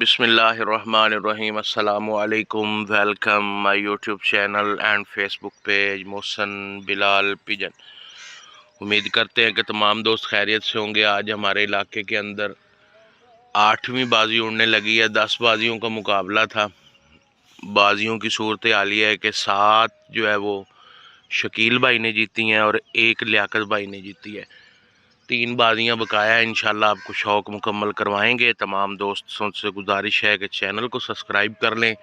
बिस्मिल्लाहिर्रहमानिर्रहीम। अस्सलामुअलैकुम। Welcome my YouTube channel and Facebook page Mohsin Bilal pigeon. उम्मीद करते हैं कि तमाम दोस्त खैरियत से होंगे। आज हमारे इलाके के अंदर 8वीं बाजी उड़ने लगी है। 10 बाजियों का मुकाबला था। बाजियों की सूरत हाल ये है कि 7 जो है वो शकील भाई ने जीती हैं और 1 लियाकत भाई ने जीती है। 3 बाजियां बकाया। इंशाल्लाह आपको शौक़ मुकम्मल करवाएंगे। तमाम दोस्तों से गुजारिश है कि चैनल को सब्सक्राइब कर लें,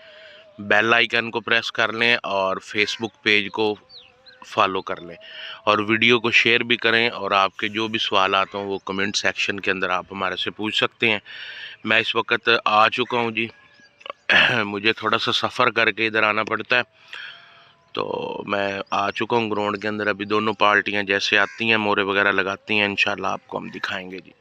बेल आइकन को प्रेस कर लें और फेसबुक पेज को फॉलो कर लें और वीडियो को शेयर भी करें। और आपके जो भी सवालात हों वो कमेंट सेक्शन के अंदर आप हमारे से पूछ सकते हैं। मैं इस वक्त आ चुका हूँ जी। मुझे थोड़ा सा सफ़र करके इधर आना पड़ता है, तो मैं आ चुका हूँ ग्राउंड के अंदर। अभी दोनों पार्टियां जैसे आती हैं मोरे वगैरह लगाती हैं, इंशाल्लाह आपको हम दिखाएंगे जी।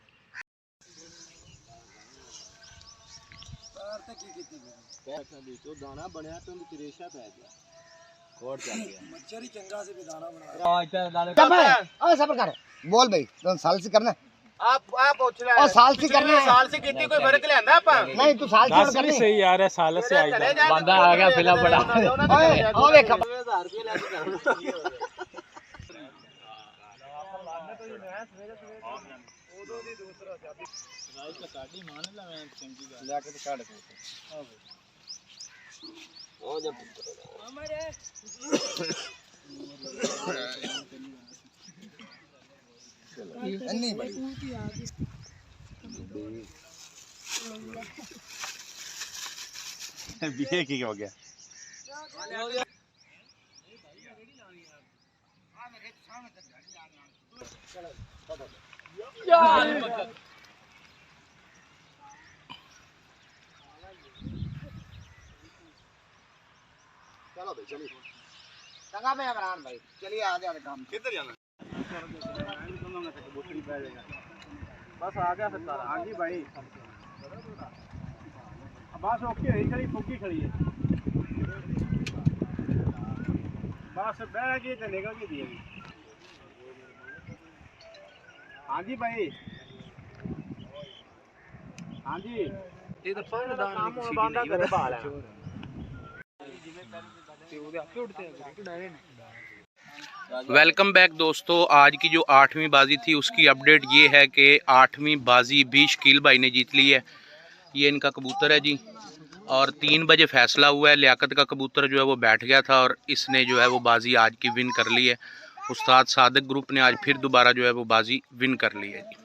बोल भाई साल से करना आप पूछ और साल से करना है। साल से कितनी कोई फर्क लेंदा अपन नहीं तू साल से करनी सही यार है। साल से आई बंदा आ गया फिला बड़ा ओ देख नहीं भाई बीए की हो गया। चलो भाई चलिए चंगा भाई इमरान भाई चलिए आगे आगे काम किधर जाना बस आ गया फिर सारा। हाँ जी भाई बस ओके है। खड़ी फुकी खड़ी है बस बह गई तो निकल गई थी। हाँ जी भाई हाँ जी ये तो काम बंदा करे बाल है। वेलकम बैक दोस्तों। आज की जो 8वीं बाजी थी उसकी अपडेट ये है कि 8वीं बाजी भी शकील भाई ने जीत ली है। ये इनका कबूतर है जी और 3 बजे फैसला हुआ है। लियाकत का कबूतर जो है वो बैठ गया था और इसने जो है वो बाजी आज की विन कर ली है। उस्ताद सादिक ग्रुप ने आज फिर दोबारा जो है वो बाजी विन कर ली है जी।